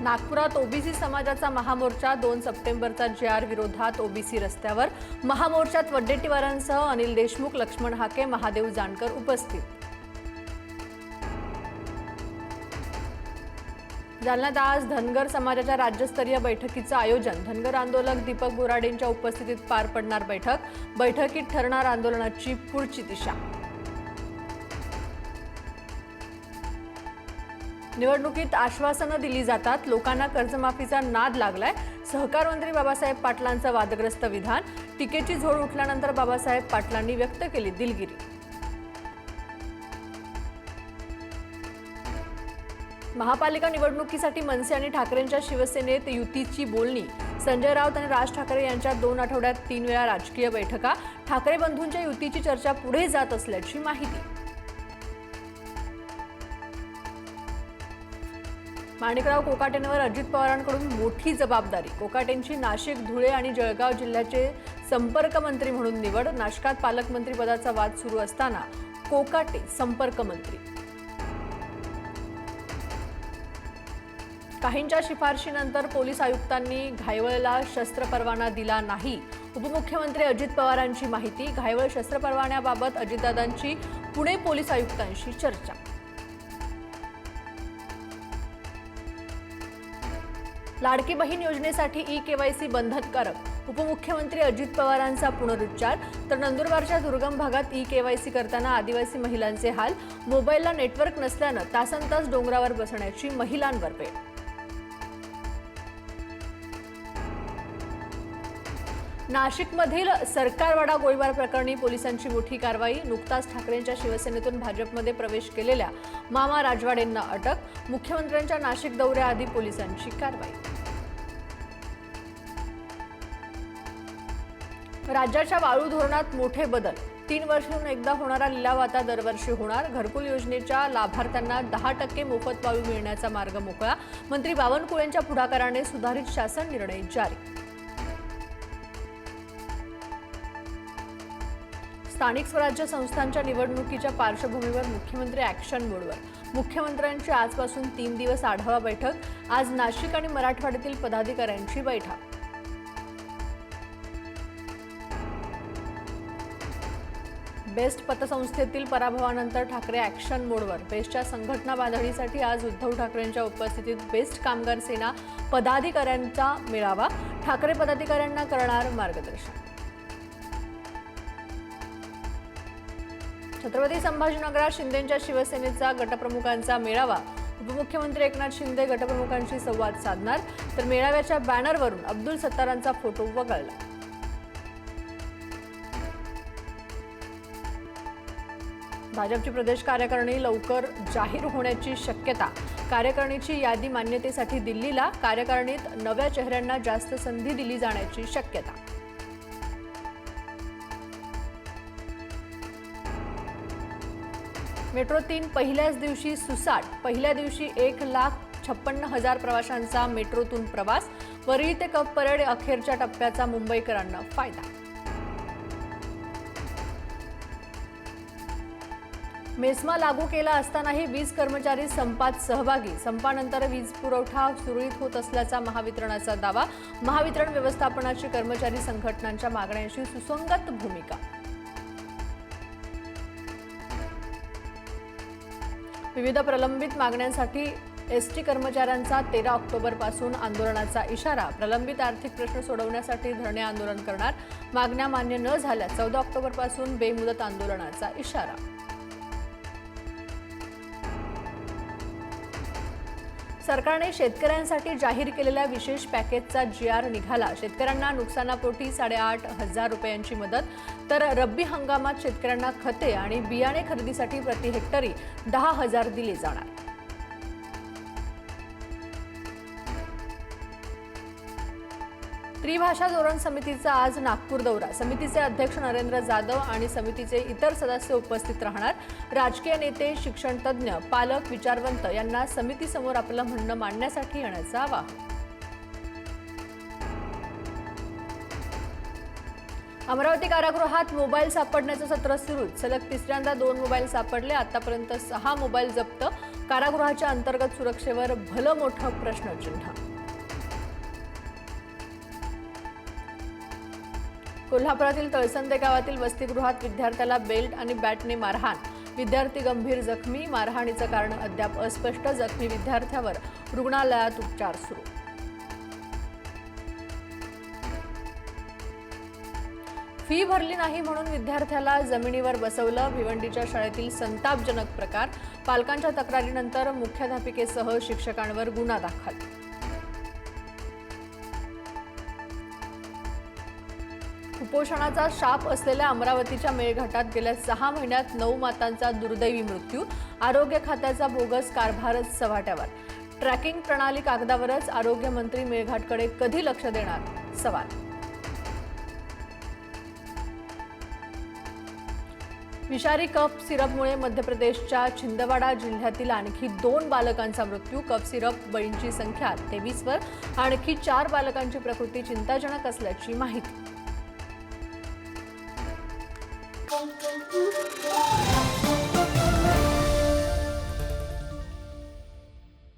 नागपुरात ओबीसी समाजाचा महामोर्चा 2 सप्टेंबरचा जी.आर विरोधात ओबीसी रस्त्यावर महामोर्चात वड्डेट्टीवारांसह अनिल देशमुख, लक्ष्मण हाके, महादेव जानकर उपस्थित। जालन्यात आज धनगर समाजाच्या राज्यस्तरीय बैठकीचं आयोजन। धनगर आंदोलक दीपक बोराडेंच्या उपस्थितीत पार पडणार बैठकीत ठरणार आंदोलनाची पुढची दिशा। निवडणुकीत आश्वासनं दिली जातात, लोकांना कर्जमाफीचा नाद लागलाय। सहकार मंत्री बाबासाहेब पाटलांचं वादग्रस्त विधान। टीकेची झोड उठल्यानंतर बाबासाहेब पाटलांनी व्यक्त केली दिलगिरी। महापालिका निवडणुकीसाठी मनसे आणि ठाकरेंच्या शिवसेनेत युतीची बोलणी। संजय राऊत आणि राज ठाकरे यांच्यात 2 आठवड्यात 3 वेळा राजकीय बैठका। ठाकरे बंधूंच्या युतीची चर्चा पुढे जात असल्याची माहिती। माणिकराव कोकाटेंवर अजित पवारांकडून मोठी जबाबदारी। कोकाटेंची नाशिक, धुळे आणि जळगाव जिल्ह्याचे संपर्क मंत्री म्हणून निवड। नाशकात पालकमंत्री पदाचा वाद सुरू असताना कोकाटे संपर्क मंत्री। काहींच्या शिफारशीनंतर पोलीस आयुक्तांनी घायवळला शस्त्र परवाना दिला नाही। उपमुख्यमंत्री अजित पवारांची माहिती। घायवळ शस्त्र परवान्याबाबत अजितदादांची पुणे पोलीस आयुक्तांशी चर्चा। लाडकी बहीण योजनेसाठी ई-केवायसी बंधनकारक। उपमुख्यमंत्री अजित पवारांचा पुनरुच्चार। तर नंदुरबारच्या दुर्गम भागात ई-केवायसी करताना आदिवासी महिलांचे हाल। मोबाईलला नेटवर्क नसल्यानं तासनतास डोंगरावर बसण्याची महिलांवर वेळ। नाशिकमधील सरकारवाडा गोळीबार प्रकरणी पोलिसांची मोठी कारवाई। नुकताच ठाकरेंच्या शिवसेनेतून भाजपमध्ये प्रवेश केलेल्या मामा राजवाडेंना अटक। मुख्यमंत्र्यांच्या नाशिक दौऱ्याआधी पोलिसांची कारवाई। राज्याच्या वाळू धोरणात मोठे बदल। 3 वर्षांतून एकदा होणारा लिलाव आता दरवर्षी होणार। घरकुल योजनेच्या लाभार्थ्यांना 10% मोफत वाळू मिळण्याचा मार्ग मोकळा। मंत्री बावनकुळेंच्या पुढाकाराने सुधारित शासन निर्णय जारी। स्थानिक स्वराज्य संस्थांच्या निवडणुकीच्या पार्श्वभूमीवर मुख्यमंत्री ॲक्शन मोडवर। मुख्यमंत्र्यांची आजपासून 3 दिवस आढावा बैठक। आज नाशिक आणि मराठवाड्यातील पदाधिकाऱ्यांची बैठक। बेस्ट पतसंस्थेतील पराभवानंतर ठाकरे ॲक्शन मोडवर। बेस्टच्या संघटना बांधणीसाठी आज उद्धव ठाकरेंच्या उपस्थितीत बेस्ट कामगार सेना पदाधिकाऱ्यांचा मेळावा। ठाकरे पदाधिकाऱ्यांना करणार मार्गदर्शन। छत्रपती संभाजीनगरात शिंदेंच्या शिवसेनेचा गटप्रमुखांचा मेळावा। उपमुख्यमंत्री एकनाथ शिंदे गटप्रमुखांशी संवाद साधणार। तर मेळाव्याच्या बॅनरवरून अब्दुल सत्तारांचा फोटो वगळला। भाजपची प्रदेश कार्यकारिणी लवकर जाहीर होण्याची शक्यता। कार्यकारिणीची यादी मान्यतेसाठी दिल्लीला। कार्यकारिणीत नव्या चेहऱ्यांना जास्त संधी दिली जाण्याची शक्यता। मेट्रो 3 पहिल्याच दिवशी सुसाट। पहिल्या दिवशी 1,56,000 प्रवाशांचा मेट्रोतून प्रवास। वरळी ते कप परेड अखेरच्या टप्प्याचा मुंबईकरांना फायदा। मेस्मा लागू केला असतानाही वीज कर्मचारी संपात सहभागी। संपानंतर वीज पुरवठा सुरळीत होत असल्याचा महावितरणाचा दावा। महावितरण व्यवस्थापनाची कर्मचारी संघटनांच्या मागण्यांशी सुसंगत भूमिका। विविध प्रलंबित मागण्यांसाठी एसटी कर्मचाऱ्यांचा 13 ऑक्टोबरपासून आंदोलनाचा इशारा। प्रलंबित आर्थिक प्रश्न सोडवण्यासाठी धरणे आंदोलन करणार। मागण्या मान्य न झाल्यास 14 ऑक्टोबरपासून बेमुदत आंदोलनाचा इशारा। सरकारने शेतकऱ्यांसाठी जाहीर केलेल्या विशेष पॅकेजचा जी.आर निघाला। शेतकऱ्यांना नुकसानापोटी 8,500 रुपयांची मदत। तर रब्बी हंगामात शेतकऱ्यांना खते आणि बियाणे खरेदीसाठी प्रति हेक्टरी 10,000 दिले जाणार। त्रिभाषा धोरण समितीचा आज नागपूर दौरा। समितीचे अध्यक्ष नरेंद्र जाधव आणि समितीचे इतर सदस्य उपस्थित राहणार। राजकीय नेते, शिक्षण तज्ज्ञ, पालक, विचारवंत यांना समितीसमोर आपलं म्हणणं मांडण्यासाठी येण्याचं आवाहन। अमरावती कारागृहात मोबाईल सापडण्याचं सत्र सुरूच. सलग तिसऱ्यांदा 2 मोबाईल सापडले. आतापर्यंत 6 मोबाईल जप्त. कारागृहाच्या अंतर्गत सुरक्षेवर भलं मोठं प्रश्नचिन्ह. कोल्हापुरातील तळसंदे गावातील वसतिगृहात विद्यार्थ्याला बेल्ट आणि बॅटने मारहाण. विद्यार्थी गंभीर जखमी. मारहाणीचं कारण अद्याप अस्पष्ट. जखमी विद्यार्थ्यावर रुग्णालयात उपचार सुरू. फी भरली नाही म्हणून विद्यार्थ्याला जमिनीवर बसवलं. भिवंडीच्या शाळेतील संतापजनक प्रकार. पालकांच्या तक्रारीनंतर मुख्याध्यापिकेसह शिक्षकांवर गुन्हा दाखल. कुपोषणाचा शाप असलेल्या अमरावतीच्या मेळघाटात गेल्या 6 महिन्यात 9 मातांचा दुर्दैवी मृत्यू. आरोग्य खात्याचा बोगस कारभारच चव्हाट्यावर. ट्रॅकिंग प्रणाली कागदावरच. आरोग्यमंत्री मेळघाटकडे कधी लक्ष देणार? सवाल. विषारी कफ सिरपमुळे मध्य प्रदेशच्या छिंदवाडा जिल्ह्यातील आणखी 2 बालकांचा मृत्यू. कफ सिरप बळींची संख्या 23 वर. आणखी 4 बालकांची प्रकृती चिंताजनक असल्याची माहिती.